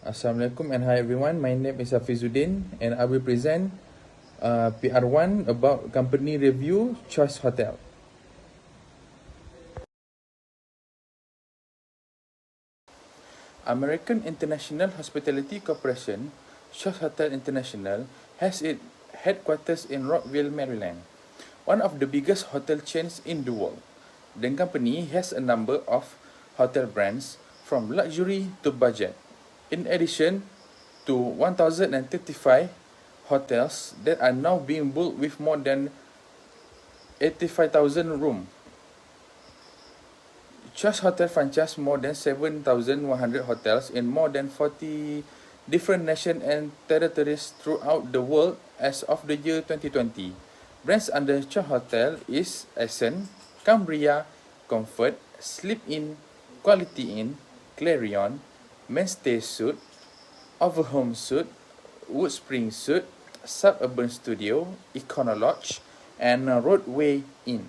Assalamualaikum and hi everyone. My name is Hafizuddin and I will present PR1 about company review Choice Hotel. American International Hospitality Corporation, Choice Hotel International, has its headquarters in Rockville, Maryland, one of the biggest hotel chains in the world. The company has a number of hotel brands from luxury to budget. In addition to 1,035 hotels that are now being built with more than 85,000 rooms. Choice Hotel franchise more than 7,100 hotels in more than 40 different nations and territories throughout the world as of the year 2020. Brands under Choice Hotel is Ascent, Cambria, Comfort, Sleep Inn, Quality Inn, Clarion, Mainstay Suite, Overhome Suite, Wood Spring Suite, Suburban Studio, Econolodge, and Roadway Inn.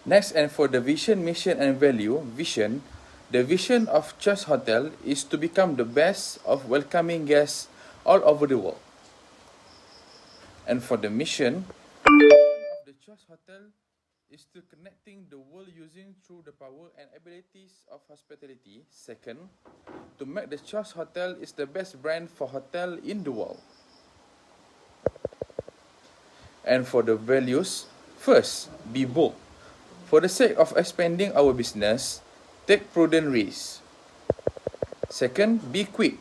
Next, and for the vision, mission, and value, vision, the vision of Choice Hotel is to become the best of welcoming guests all over the world. And for the mission of the Choice Hotel is to connecting the world using through the power and abilities of hospitality. Second, to make the Choice Hotel is the best brand for hotel in the world. And for the values, first, be bold. For the sake of expanding our business, take prudent risks. Second, be quick.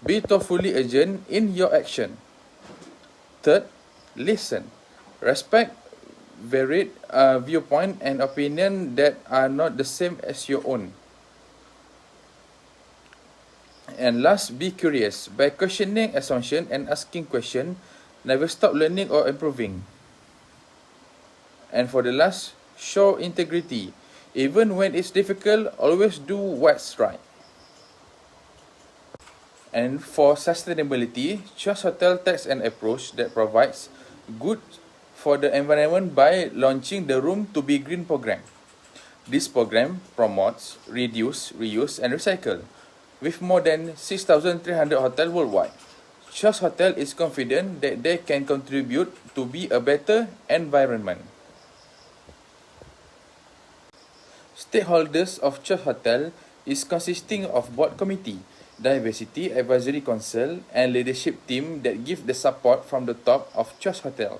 Be thoughtfully urgent in your action. Third, listen. Respect varied viewpoint and opinion that are not the same as your own. And last, be curious. By questioning assumption and asking question, never stop learning or improving. And for the last, show integrity. Even when it's difficult, always do what's right. And for sustainability, Choice Hotel takes an approach that provides good for the environment by launching the Room to Be Green program. This program promotes reduce, reuse, and recycle. With more than 6,300 hotels worldwide, Choice Hotel is confident that they can contribute to be a better environment. Stakeholders of Choice Hotel is consisting of board committee, diversity advisory council, and leadership team that give the support from the top of Choice Hotel.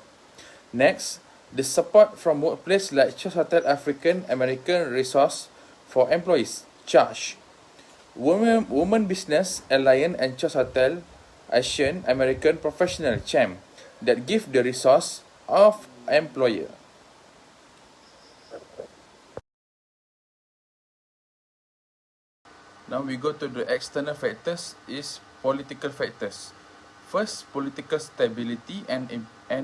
Next, the support from workplace like Choice Hotel African American Resource for Employees, CHARGE, Women Business Alliance, and Choice Hotel Asian American Professional, CHAM, that give the resource of employer. Now we go to the external factors is political factors. First, political stability and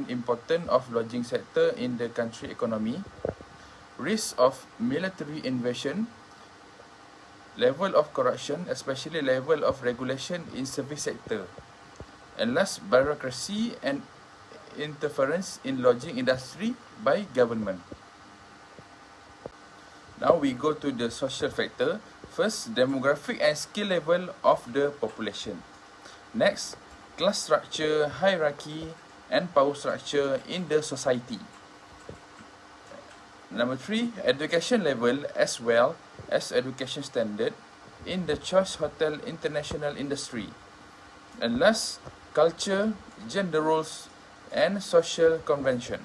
importance of lodging sector in the country economy. Risk of military invasion. Level of corruption, especially level of regulation in service sector. And last, bureaucracy and interference in lodging industry by government. Now we go to the social factor. First, demographic and skill level of the population. Next, class structure, hierarchy, and power structure in the society. Number 3, education level as well as education standard in the Choice Hotel international industry. And last, culture, gender roles, and social convention.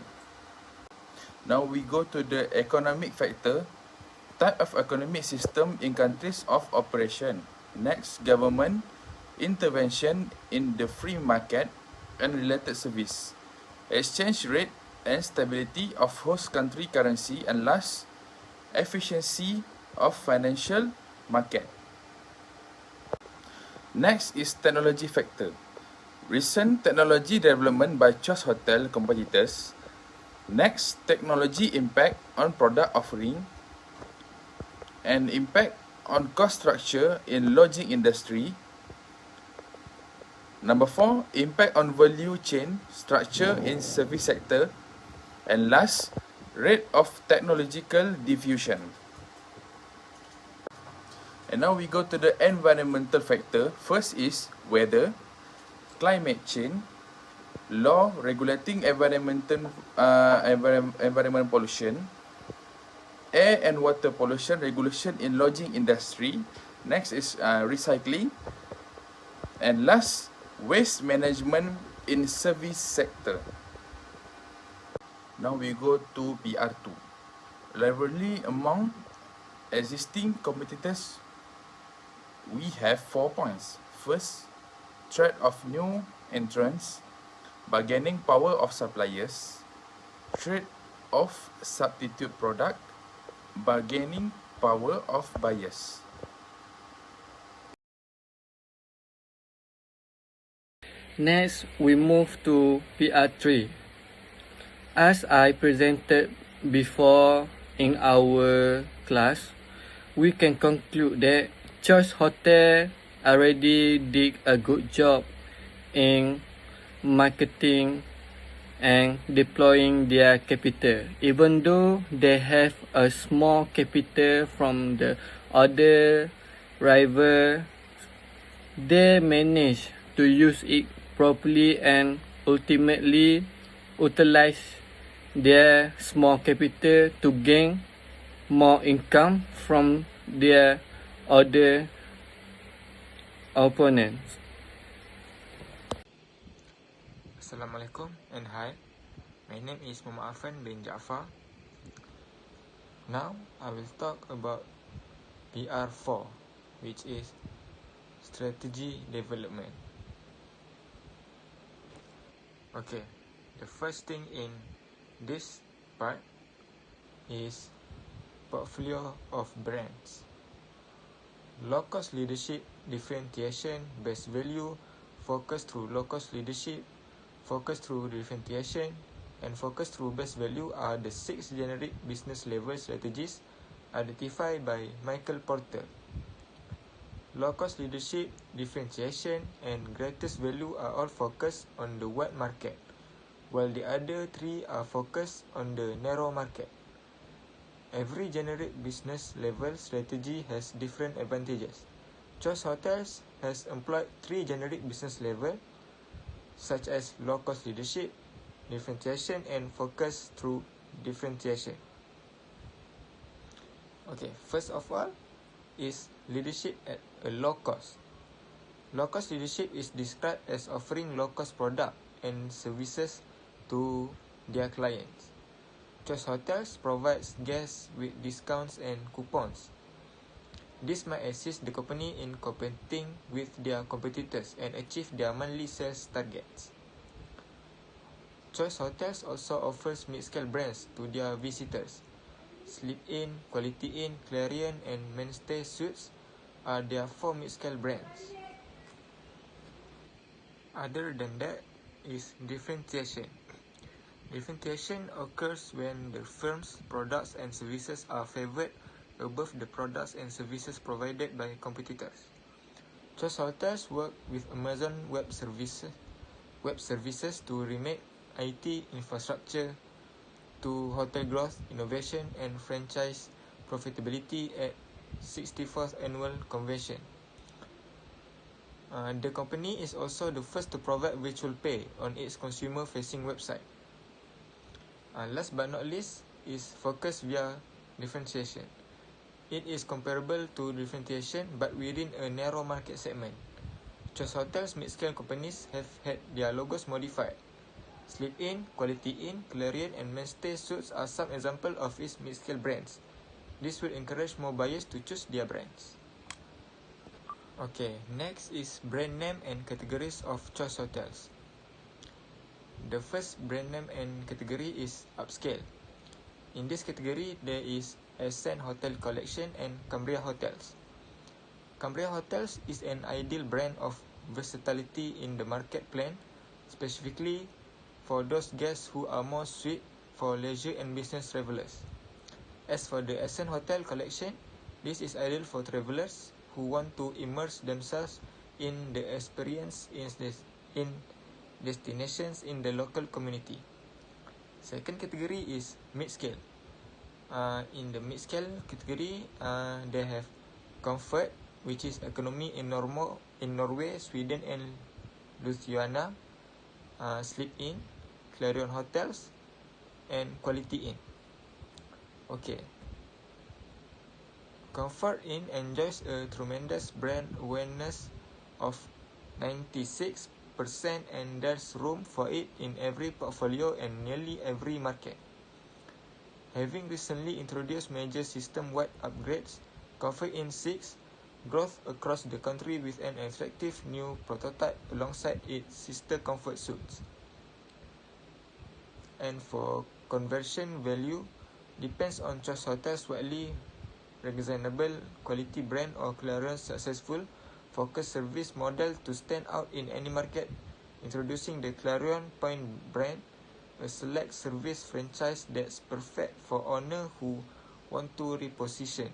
Now we go to the economic factor. Type of economic system in countries of operation. Next, government intervention in the free market and related service. Exchange rate and stability of host country currency. And last, efficiency of financial market. Next is technology factor. Recent technology development by Choice Hotel competitors. Next, technology impact on product offering and impact on cost structure in lodging industry. Number 4, impact on value chain structure in service sector. And last, rate of technological diffusion. And now we go to the environmental factor. First is weather, climate change, law regulating environment pollution, air and water pollution regulation in lodging industry. Next is recycling. And last, waste management in service sector. Now we go to PR2. Rivalry among existing competitors, we have 4 points. First, threat of new entrants, bargaining power of suppliers, threat of substitute product, bargaining power of buyers. Next, we move to PR3. As I presented before in our class, we can conclude that Choice Hotel already did a good job in marketing and deploying their capital. Even though they have a small capital from the other rival, they manage to use it properly and ultimately utilize their small capital to gain more income from their other opponents. Assalamualaikum and hi. My name is Muhammad Afan bin Jaafar. Now I will talk about PR4, which is strategy development. Okay, the first thing in this part is portfolio of brands. Low-cost leadership, differentiation, best value, focus through low-cost leadership, focus through differentiation, and focus through best value are the 6 generic business level strategies identified by Michael Porter. Low-cost leadership, differentiation, and greatest value are all focused on the wide market, while the other 3 are focused on the narrow market. Every generic business level strategy has different advantages. Choice Hotels has employed 3 generic business level, such as low-cost leadership, differentiation, and focus through differentiation. Okay, first of all is leadership at a low cost. Low-cost leadership is described as offering low-cost product and services to their clients. Choice Hotels provides guests with discounts and coupons. This might assist the company in competing with their competitors and achieve their monthly sales targets. Choice Hotels also offers mid-scale brands to their visitors. Sleep Inn, Quality Inn, Clarion, and Mainstay Suites are their 4 mid-scale brands. Other than that is differentiation. Differentiation occurs when the firm's products and services are favored above the products and services provided by competitors. Choice Hotels work with Amazon Web Services to remake IT infrastructure to hotel growth, innovation, and franchise profitability at 64th Annual Convention. The company is also the first to provide virtual pay on its consumer-facing website. Last but not least is focus via differentiation. It is comparable to differentiation but within a narrow market segment. Choice Hotels mid-scale companies have had their logos modified. Sleep Inn, Quality Inn, Clarion, and Mainstay Suites are some examples of its mid-scale brands. This will encourage more buyers to choose their brands. Okay, next is brand name and categories of Choice Hotels. The first brand name and category is upscale. In this category, there is Ascent Hotel Collection and Cambria Hotels. Cambria Hotels is an ideal brand of versatility in the market plan, specifically for those guests who are more suited for leisure and business travelers. As for the Ascent Hotel Collection, this is ideal for travelers who want to immerse themselves in the experience in destinations in the local community. Second category is mid-scale. In the mid-scale category, they have comfort, which is economy in Norway, Sweden and Lithuania, Sleep Inn, Clarion Hotels, and Quality Inn. Okay. Comfort Inn enjoys a tremendous brand awareness of 96%, and there's room for it in every portfolio and nearly every market. Having recently introduced major system-wide upgrades, Comfort Inn seeks growth across the country with an attractive new prototype alongside its sister Comfort Suites. And for conversion value, depends on Choice Hotels' widely reasonable quality brand or Clarion's successful focused service model to stand out in any market, introducing the Clarion Point brand, a select service franchise that's perfect for owners who want to reposition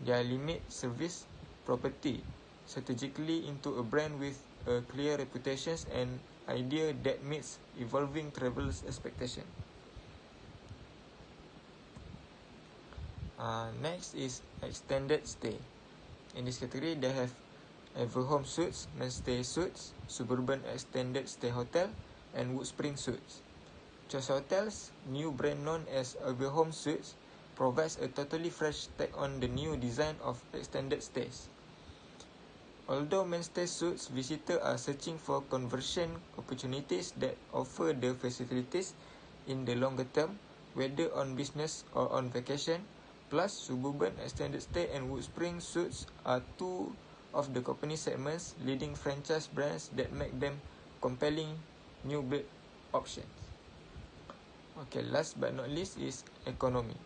their limit service property strategically into a brand with a clear reputation and idea that meets evolving travelers' expectation. Next is extended stay. In this category, they have Everhome Suites, Mainstay Suites, Suburban Extended Stay Hotel, and Woodspring Suites. Choice Hotels, new brand known as Everhome Suites, provides a totally fresh take on the new design of extended stays. Although Mainstay Suites visitors are searching for conversion opportunities that offer the facilities in the longer term, whether on business or on vacation, plus Suburban Extended Stay and Woodspring Suites are two of the company segment's leading franchise brands that make them compelling new build options. Okay, last but not least is economy.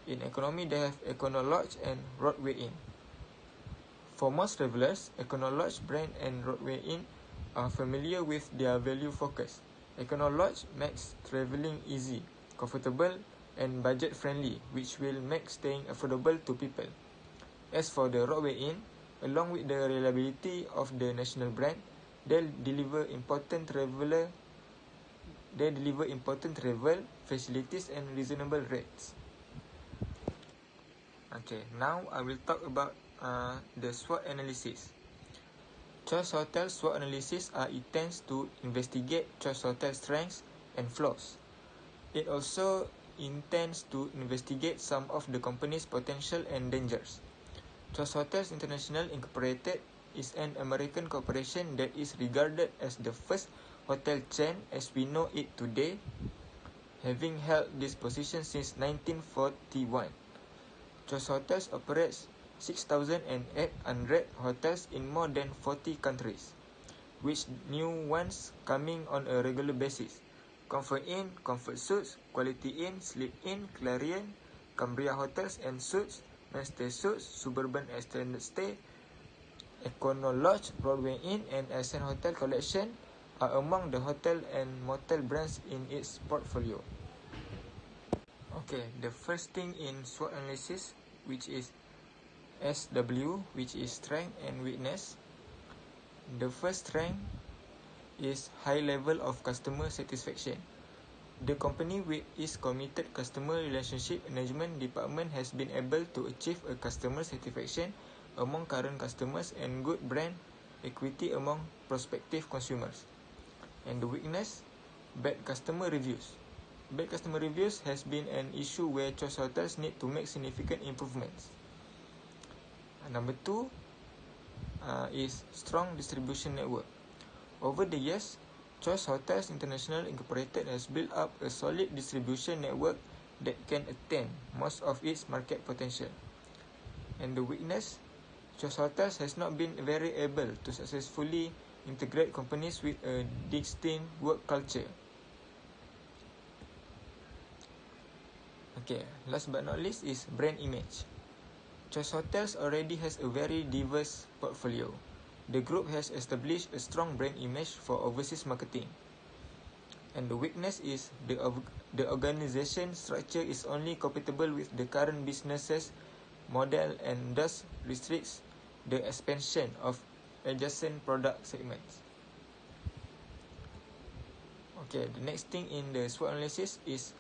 In economy, they have Econo Lodge and Roadway Inn. For most travelers, Econo Lodge brand and Roadway Inn are familiar with their value focus. Econo Lodge makes travelling easy, comfortable, and budget-friendly, which will make staying affordable to people. As for the Roadway Inn, along with the reliability of the national brand, they deliver important travel facilities and reasonable rates. Okay, now I will talk about the SWOT analysis. Choice Hotel SWOT analysis intends to investigate Choice Hotel strengths and flaws. It also intends to investigate some of the company's potential and dangers. Choice Hotels International Incorporated is an American corporation that is regarded as the first hotel chain as we know it today, having held this position since 1941. Choice Hotels operates 6,800 hotels in more than 40 countries, with new ones coming on a regular basis. Comfort Inn, Comfort Suites, Quality Inn, Sleep Inn, Clarion, Cambria Hotels and Suites, Mainstay Suites, Suburban Extended Stay, Econo Lodge, Broadway Inn, and Ascent Hotel Collection are among the hotel and motel brands in its portfolio. Okay, the first thing in SWOT analysis, which is SW, which is strength and weakness. The first strength is high level of customer satisfaction. The company with its committed customer relationship management department has been able to achieve a customer satisfaction among current customers and good brand equity among prospective consumers. And the weakness, bad customer reviews. Bad customer reviews has been an issue where Choice Hotels need to make significant improvements. Number 2 is strong distribution network. Over the years, Choice Hotels International Incorporated has built up a solid distribution network that can attain most of its market potential. And the weakness, Choice Hotels has not been very able to successfully integrate companies with a distinct work culture. Okay, last but not least is brand image. Choice Hotels already has a very diverse portfolio. The group has established a strong brand image for overseas marketing. And the weakness is the organization structure is only compatible with the current businesses model and thus restricts the expansion of adjacent product segments. Okay, the next thing in the SWOT analysis is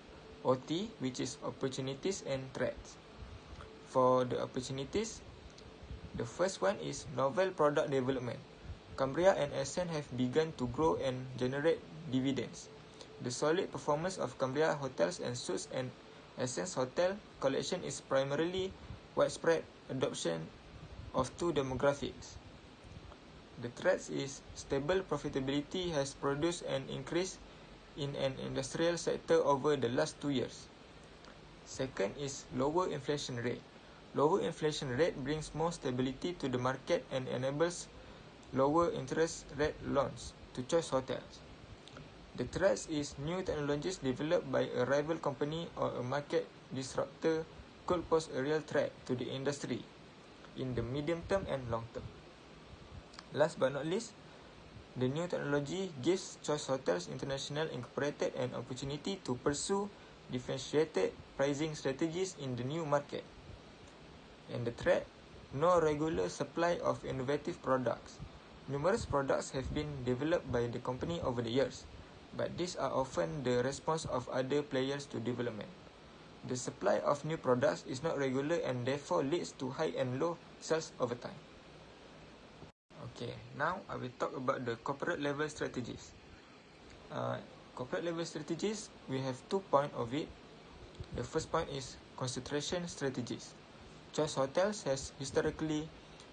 OT, which is opportunities and threats. For the opportunities, The first one is novel product development. Cambria and Ascent have begun to grow and generate dividends. The solid performance of Cambria Hotels and Suites and Ascent's hotel collection is primarily widespread adoption of two demographics. The threat is stable profitability has produced an increase in an industrial sector over the last 2 years. Second is lower inflation rate. Lower inflation rate brings more stability to the market and enables lower interest rate loans to choice hotels. The threat is new technologies developed by a rival company or a market disruptor could pose a real threat to the industry in the medium term and long term. Last but not least, the new technology gives Choice Hotels International Incorporated an opportunity to pursue differentiated pricing strategies in the new market. And the threat, no regular supply of innovative products. Numerous products have been developed by the company over the years, but these are often the response of other players to development. The supply of new products is not regular and therefore leads to high and low sales over time. Okay, now I will talk about the corporate level strategies. Corporate level strategies, we have 2 points of it. The first point is concentration strategies. Choice Hotels has historically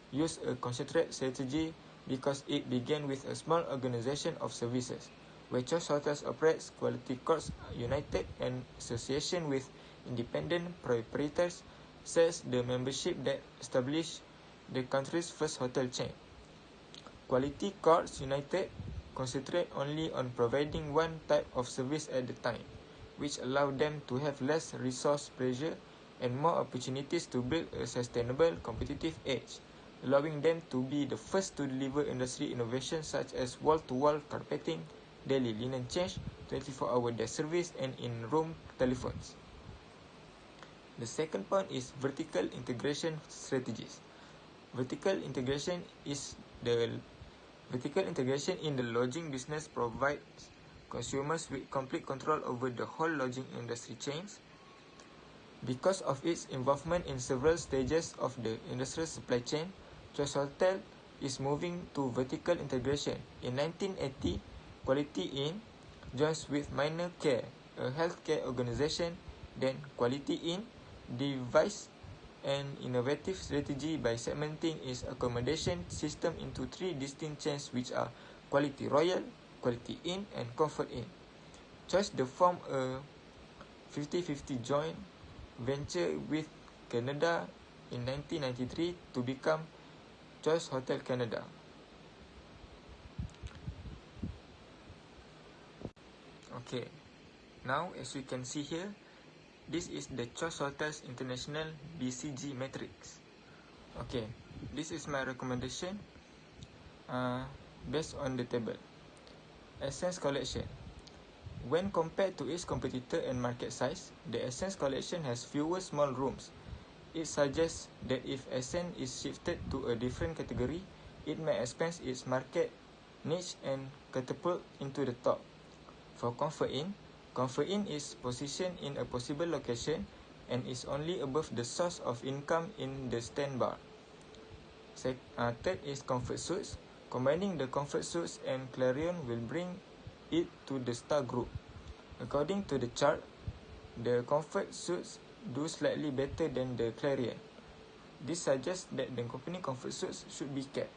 used a concentrate strategy because it began with a small organization of services, where Choice Hotels operates Quality Courts United and association with independent proprietors sells the membership that established the country's first hotel chain. Quality Courts United concentrate only on providing one type of service at a time, which allow them to have less resource pressure and more opportunities to build a sustainable competitive edge, allowing them to be the first to deliver industry innovations such as wall-to-wall carpeting, daily linen change, 24-hour desk service, and in-room telephones. The second point is vertical integration strategies. Vertical integration in the lodging business provides consumers with complete control over the whole lodging industry chains. Because of its involvement in several stages of the industrial supply chain, Choice Hotel is moving to vertical integration. In 1980, Quality Inn joins with Minor Care, a healthcare organization. Then Quality Inn devised an innovative strategy by segmenting its accommodation system into 3 distinct chains, which are Quality Royal, Quality Inn, and Comfort Inn. Choice formed a 50-50 joint venture with Canada in 1993 to become Choice Hotel Canada. Okay, now as you can see here, this is the Choice Hotels International BCG matrix. Okay, this is my recommendation based on the table. Essence Collection. When compared to its competitor and market size, the Essence Collection has fewer small rooms. It suggests that if Essence is shifted to a different category, it may expand its market niche and catapult into the top. For Comfort Inn is positioned in a possible location and is only above the source of income in the stand bar. Third is Comfort Suites. Combining the Comfort Suites and Clarion will bring it to the star group. According to the chart, the Comfort Suites do slightly better than the Clarion. This suggests that the company Comfort Suites should be kept.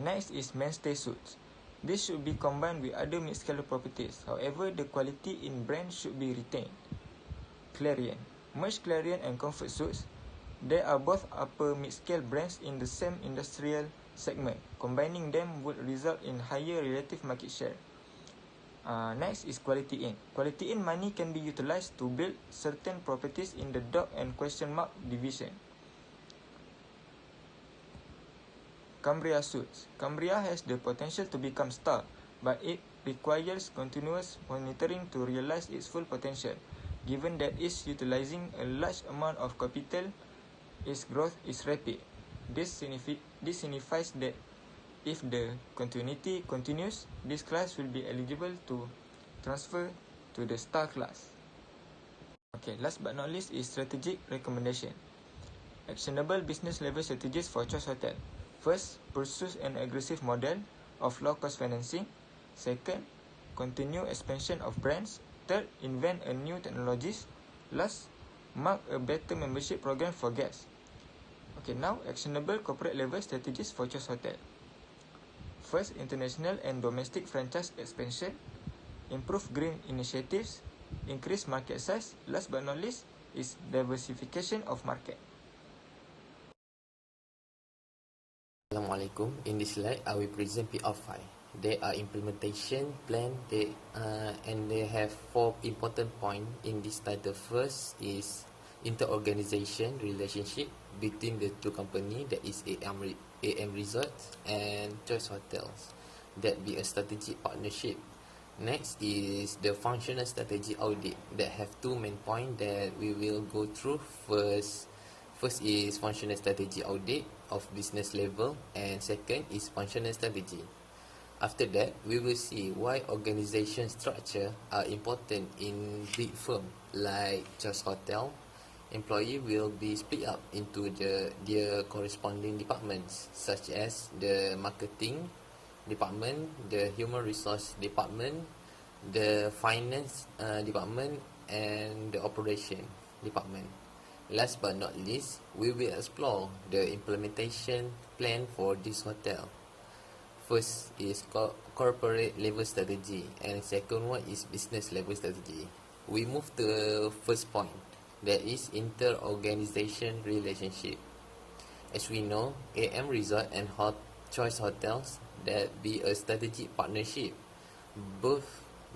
Next is Mainstay Suites. This should be combined with other mid-scale properties. However, the Quality in brand should be retained. Clarion. Merge Clarion and Comfort Suites. They are both upper mid-scale brands in the same industrial segment. Combining them would result in higher relative market share. Next is Quality Inn. Quality Inn money can be utilized to build certain properties in the dog and question mark division. Cambria Suites. Cambria has the potential to become star, but it requires continuous monitoring to realize its full potential. Given that it's utilizing a large amount of capital, its growth is rapid. This signifies that if the continuity continues, this class will be eligible to transfer to the star class. Okay, last but not least is strategic recommendation. Actionable business level strategies for Choice Hotel. First, pursue an aggressive model of low-cost financing. Second, continue expansion of brands. Third, invent a new technologies. Last, mark a better membership program for guests. Okay, now actionable corporate level strategies for Choice Hotel. First, international and domestic franchise expansion. Improve green initiatives. Increase market size. Last but not least is diversification of market. Assalamualaikum. In this slide, I will present PR5. They are implementation plan. And they have 4 important points in this title. First is inter-organization relationship between the two companies, that is AM Resorts and Choice Hotels. That be a strategic partnership. Next is the functional strategy audit. That have 2 main points that we will go through. First is functional strategy audit of business level, and second is functional strategy. After that, we will see why organization structure are important in big firm like Choice Hotel. Employee will be split up into their corresponding departments, such as the marketing department, the human resource department, the finance department, and the operation department. Last but not least, we will explore the implementation plan for this hotel. First is corporate level strategy, and second one is business level strategy. We move to the first point, that is inter-organization relationship. As we know, AM Resort and Choice Hotels that be a strategic partnership. Both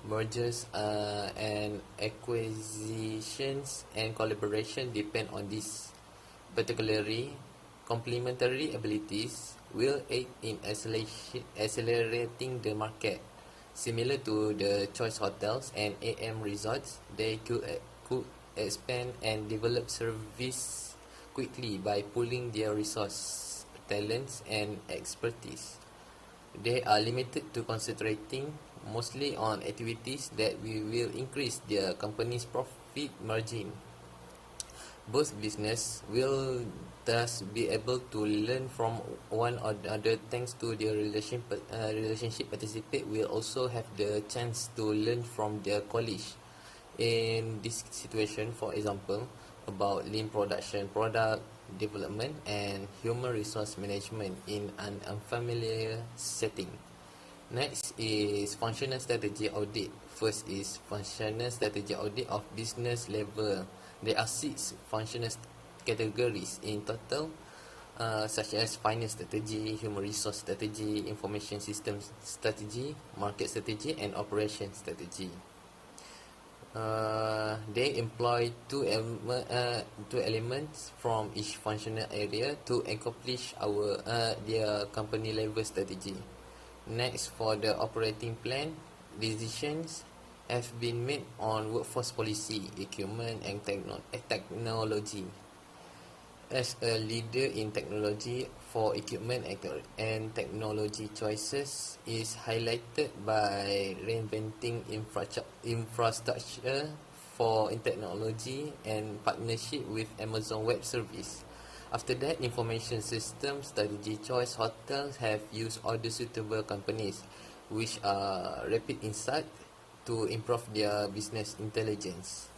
mergers and acquisitions and collaboration depend on this. Particularly, complementary abilities will aid in accelerating the market. Similar to the Choice Hotels and AM Resorts, they could expand and develop service quickly by pooling their resource, talents, and expertise. They are limited to concentrating mostly on activities that will increase their company's profit margin. Both business will thus be able to learn from one another thanks to their relationship. Participate will also have the chance to learn from their colleagues. In this situation, for example, about lean production, product development, and human resource management in an unfamiliar setting. Next is functional strategy audit. First is functional strategy audit of business level. There are 6 functional categories in total, such as finance strategy, human resource strategy, information systems strategy, market strategy, and operation strategy. They employ two elements from each functional area to accomplish their company level strategy. Next, for the operating plan, decisions have been made on workforce policy, equipment, and technology. As a leader in technology, for equipment and technology choices is highlighted by reinventing infrastructure for technology and partnership with Amazon Web Service. After that, information system strategy. Choice Hotels have used other suitable companies, which are Rapid Insight, to improve their business intelligence.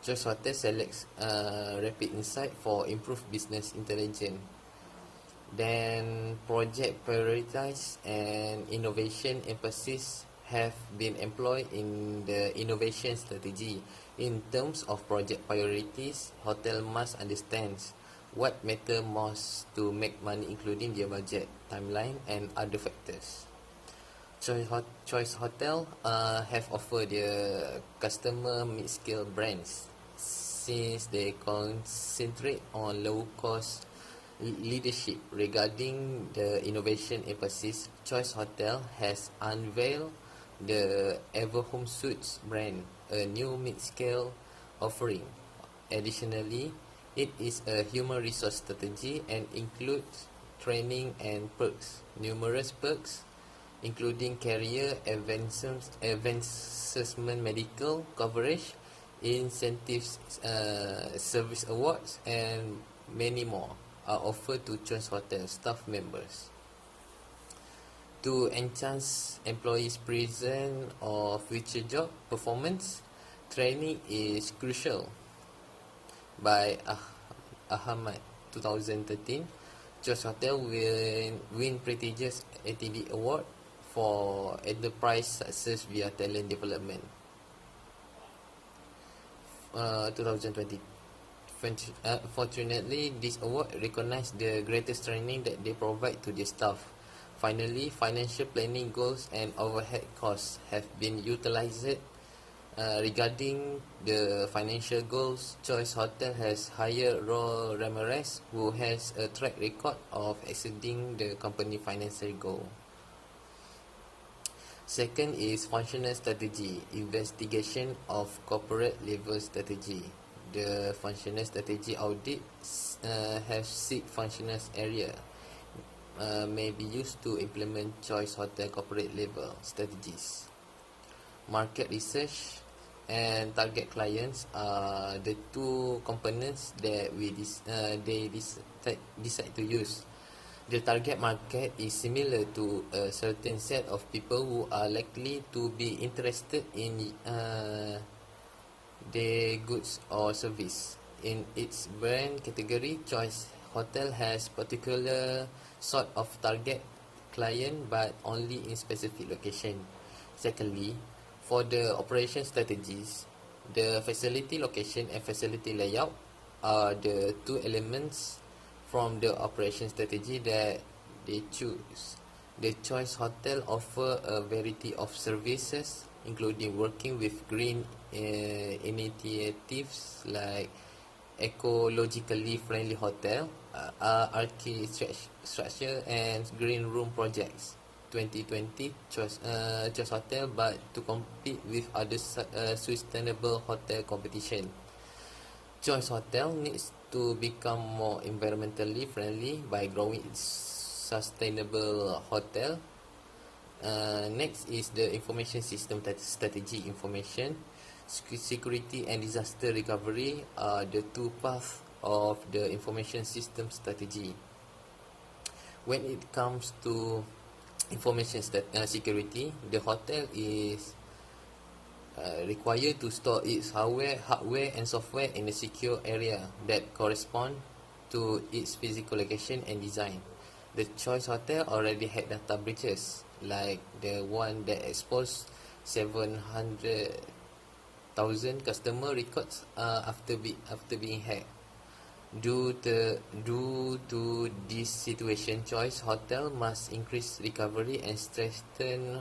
Choice Hotel selects Rapid Insight for improved business intelligence. Then project prioritize and innovation emphasis have been employed in the innovation strategy. In terms of project priorities, hotel must understand what matter most to make money, including their budget, timeline, and other factors. Choice Hotel have offered their customer mid-scale brands. Since they concentrate on low-cost leadership. Regarding the innovation emphasis, Choice Hotel has unveiled the Everhome Suites brand, a new mid-scale offering. Additionally, it is a human resource strategy and includes training and perks. Numerous perks, including career advancement, medical coverage, incentives, service awards, and many more are offered to Choice Hotel staff members. To enhance employees' present or future job performance, training is crucial. By Ahmad 2013, Choice Hotel will win prestigious ATD Award for enterprise success via talent development. 2020. Fortunately, this award recognizes the greatest training that they provide to their staff. Finally, financial planning goals and overhead costs have been utilized. Regarding the financial goals, Choice Hotel has hired Ro Ramirez, who has a track record of exceeding the company financial goal. Second is functional strategy, investigation of corporate level strategy. The functional strategy audit has 6 functional areas may be used to implement Choice Hotel corporate level strategies. Market research and target clients are the 2 components that they decide to use. The target market is similar to a certain set of people who are likely to be interested in their goods or service. In its brand category, Choice Hotel has particular sort of target client, but only in specific location. Secondly, for the operation strategies, the facility location and facility layout are the 2 elements from the operation strategy that they choose. The Choice Hotel offer a variety of services, including working with green initiatives like ecologically friendly hotel, architecture and green room projects. 2020 Choice Hotel, but to compete with other sustainable hotel competition. Choice Hotel needs to become more environmentally friendly by growing its sustainable hotel. Next is the information system strategy. Information security and disaster recovery are the 2 paths of the information system strategy. When it comes to information security, the hotel is required to store its hardware and software in a secure area that correspond to its physical location and design. The Choice Hotel already had data breaches, like the one that exposed 700,000 customer records after being hacked. Due to this situation, Choice Hotel must increase recovery and strengthen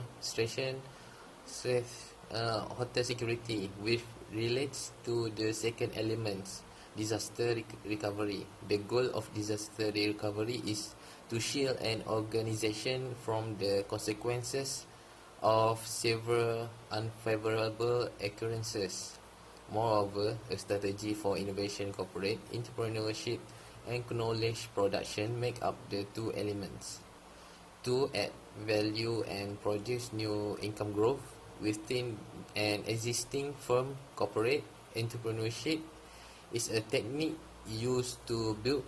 hotel security, which relates to the second element, disaster recovery. The goal of disaster recovery is to shield an organization from the consequences of several unfavorable occurrences. Moreover, a strategy for innovation, corporate entrepreneurship, and knowledge production make up the 2 elements. To add value and produce new income growth within an existing firm, corporate entrepreneurship is a technique used to build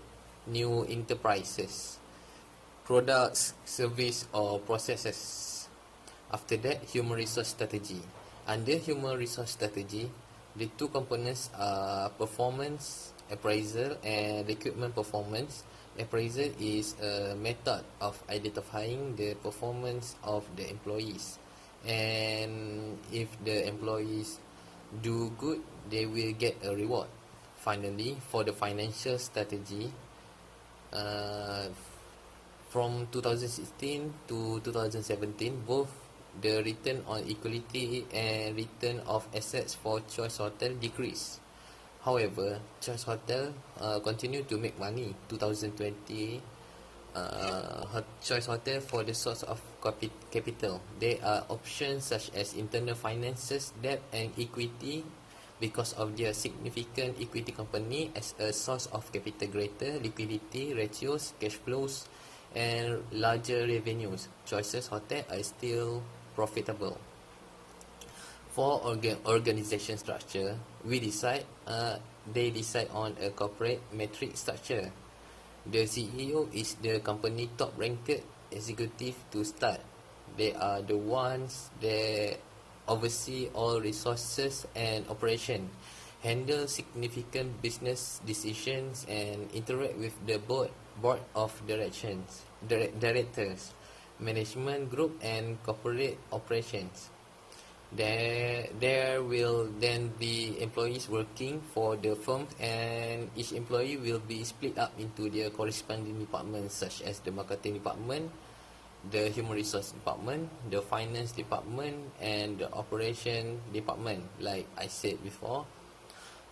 new enterprises, products, service, or processes. After that, human resource strategy. Under human resource strategy, the 2 components are performance appraisal and recruitment performance. Appraisal is a method of identifying the performance of the employees, and if the employees do good, they will get a reward. Finally, for the financial strategy, from 2016 to 2017, both the return on equity and return of assets for Choice Hotel decreased. However, Choice Hotel continued to make money. 2020, Choice Hotel for the source of capital. There are options such as internal finances, debt, and equity. Because of their significant equity company as a source of capital, greater liquidity ratios, cash flows, and larger revenues, Choices Hotel are still profitable. For organization structure, we decide they decide on a corporate metric structure. The CEO is the company top ranked executive to start. They are the ones that oversee all resources and operation, handle significant business decisions, and interact with the board of directors, management group, and corporate operations. There will then be employees working for the firm, and each employee will be split up into their corresponding departments, such as the marketing department, the human resource department, the finance department, and the operation department. Like I said before,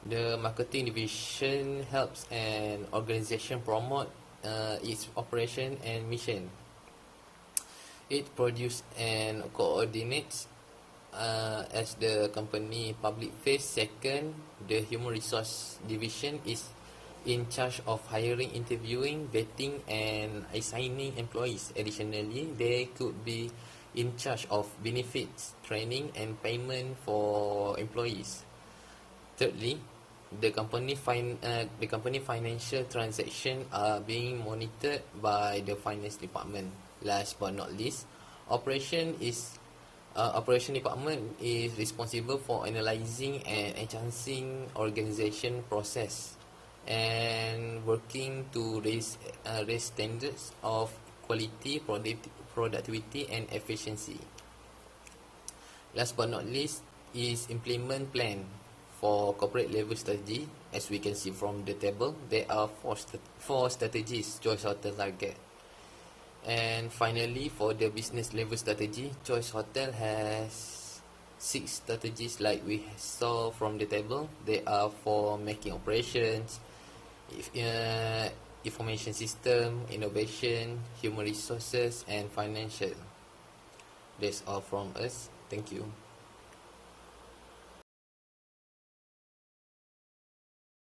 the marketing division helps an organization promote its operation and mission. It produces and coordinates as the company public face. Second, the human resource division is in charge of hiring, interviewing, vetting, and assigning employees. Additionally, they could be in charge of benefits, training, and payment for employees. Thirdly, the company financial transactions are being monitored by the finance department. Last but not least, operation department is responsible for analyzing and enhancing organization process and working to raise standards of quality, productivity, and efficiency. Last but not least is implement plan for corporate level strategy. As we can see from the table, there are four strategies Choice Hotel target. And finally, for the business level strategy, Choice Hotel has 6 strategies like we saw from the table. They are for making operations, information system, innovation, human resources, and financial. That's all from us. Thank you.